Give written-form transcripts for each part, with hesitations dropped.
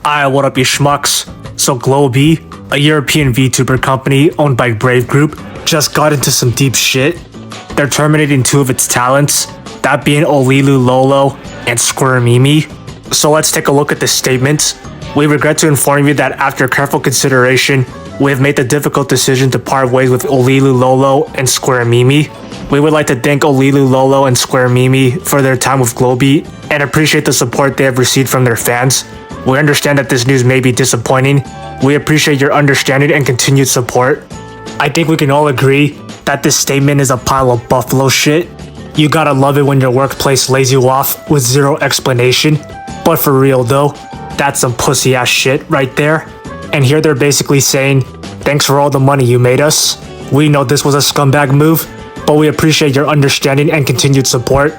What up, you schmucks? So Globie, a European VTuber company owned by Brave Group, just got into some deep shit. They're terminating two of its talents, that being O'Lilou Loulou and Squir Mimi. So let's take a look at this statement. We regret to inform you that after careful consideration, we have made the difficult decision to part ways with O'Lilou Loulou and Squir Mimi. We would like to thank O'Lilou Loulou and Squir Mimi for their time with Globie and appreciate the support they have received from their fans. We understand that this news may be disappointing. We appreciate your understanding and continued support. I think we can all agree that this statement is a pile of buffalo shit. You gotta love it when your workplace lays you off with zero explanation. But for real though, that's some pussy ass shit right there. And here they're basically saying, thanks for all the money you made us. We know this was a scumbag move, but we appreciate your understanding and continued support.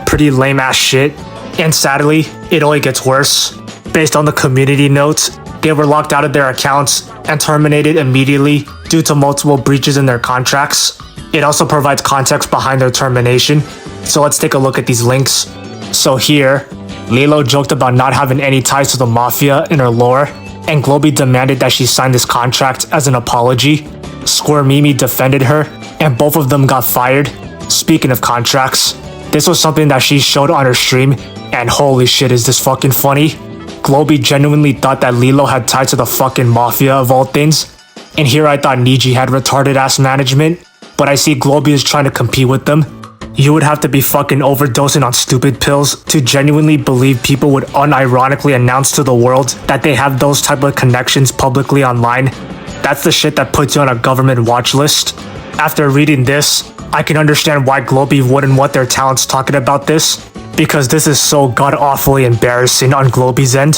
Pretty lame ass shit. And sadly, it only gets worse. Based on the community notes, they were locked out of their accounts and terminated immediately due to multiple breaches in their contracts. It also provides context behind their termination. So let's take a look at these links. So here, Lilo joked about not having any ties to the Mafia in her lore, and Globie demanded that she sign this contract as an apology. Squir Mimi defended her, and both of them got fired. Speaking of contracts, this was something that she showed on her stream, and holy shit is this fucking funny. Globie genuinely thought that Lilo had ties to the fucking Mafia of all things, and here I thought Niji had retarded ass management, but I see Globie is trying to compete with them. You would have to be fucking overdosing on stupid pills to genuinely believe people would unironically announce to the world that they have those type of connections publicly online. That's the shit that puts you on a government watch list. After reading this, I can understand why Globie wouldn't want their talents talking about this, because this is so god-awfully embarrassing on Globie's end.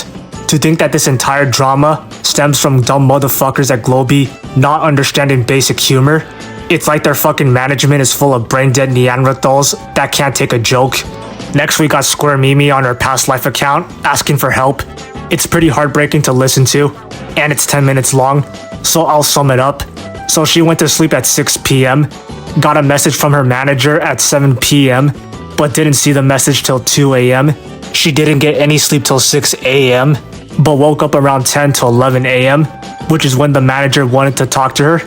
To think that this entire drama stems from dumb motherfuckers at Globie not understanding basic humor. It's like their fucking management is full of brain-dead Neanderthals that can't take a joke. Next we got Squir Mimi on her past life account asking for help. It's pretty heartbreaking to listen to, and it's 10 minutes long, so I'll sum it up. So she went to sleep at 6 p.m, got a message from her manager at 7 p.m, but didn't see the message till 2 a.m. She didn't get any sleep till 6 a.m, but woke up around 10 to 11 a.m, which is when the manager wanted to talk to her.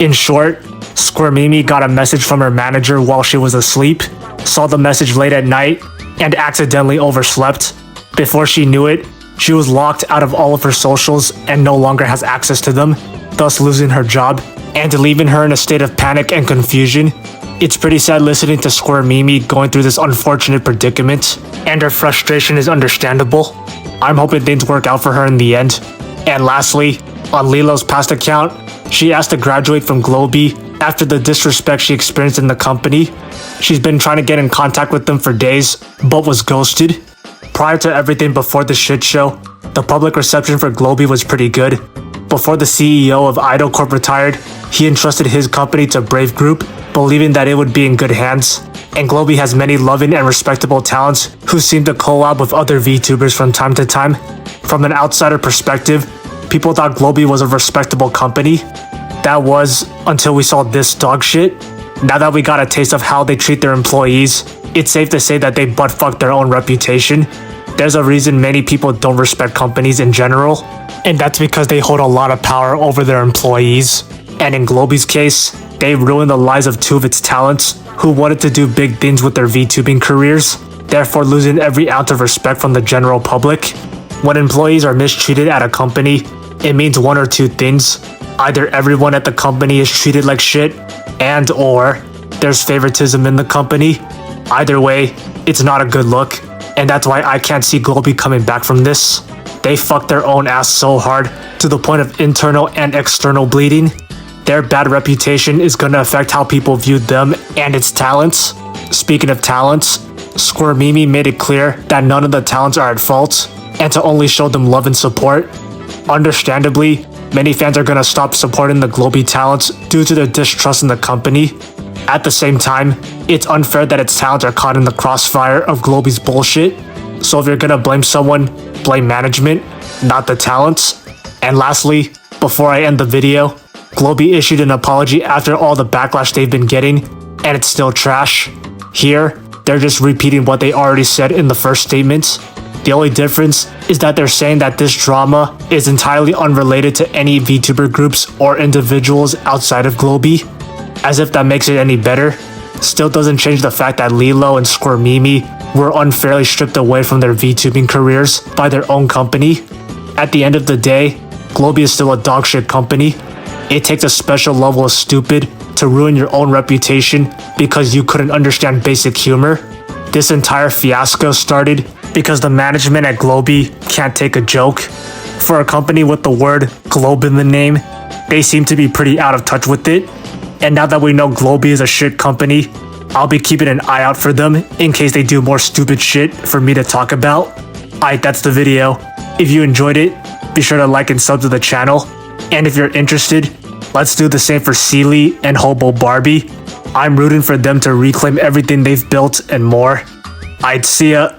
In short, Squir Mimi got a message from her manager while she was asleep, saw the message late at night, and accidentally overslept. Before she knew it, she was locked out of all of her socials and no longer has access to them, thus losing her job, and leaving her in a state of panic and confusion. It's pretty sad listening to Squir Mimi going through this unfortunate predicament, and her frustration is understandable. I'm hoping things work out for her in the end. And lastly, on Lilo's past account, she asked to graduate from Globie after the disrespect she experienced in the company. She's been trying to get in contact with them for days, but was ghosted. Prior to everything before the shit show, the public reception for Globie was pretty good. Before the CEO of Idol Corp retired, he entrusted his company to Brave Group, believing that it would be in good hands. And Globie has many loving and respectable talents who seem to collab with other VTubers from time to time. From an outsider perspective, people thought Globie was a respectable company. That was until we saw this dog shit. Now that we got a taste of how they treat their employees, it's safe to say that they butt-fucked their own reputation. There's a reason many people don't respect companies in general, and that's because they hold a lot of power over their employees. And in Globie's case, they ruined the lives of two of its talents who wanted to do big things with their VTubing careers, therefore losing every ounce of respect from the general public. When employees are mistreated at a company, it means one or two things. Either everyone at the company is treated like shit, and or there's favoritism in the company. Either way, it's not a good look, and that's why I can't see Globie coming back from this. They fucked their own ass so hard to the point of internal and external bleeding. Their bad reputation is gonna affect how people view them and its talents. Speaking of talents, Squir Mimi made it clear that none of the talents are at fault, and to only show them love and support. Understandably, many fans are gonna stop supporting the Globie talents due to their distrust in the company. At the same time, it's unfair that its talents are caught in the crossfire of Globie's bullshit. So if you're gonna blame someone, blame management, not the talents. And lastly, before I end the video, Globie issued an apology after all the backlash they've been getting, and it's still trash. Here, they're just repeating what they already said in the first statement. The only difference is that they're saying that this drama is entirely unrelated to any VTuber groups or individuals outside of Globie. As if that makes it any better. Still doesn't change the fact that Lilo and Squir Mimi were unfairly stripped away from their VTubing careers by their own company. At the end of the day, Globie is still a dogshit company. It takes a special level of stupid to ruin your own reputation because you couldn't understand basic humor. This entire fiasco started because the management at Globie can't take a joke. For a company with the word globe in the name, they seem to be pretty out of touch with it. And now that we know Globie is a shit company, I'll be keeping an eye out for them in case they do more stupid shit for me to talk about. Alright, that's the video. If you enjoyed it, be sure to like and sub to the channel. And if you're interested, let's do the same for Sealy and HoboBarbie. I'm rooting for them to reclaim everything they've built and more. I'd see ya.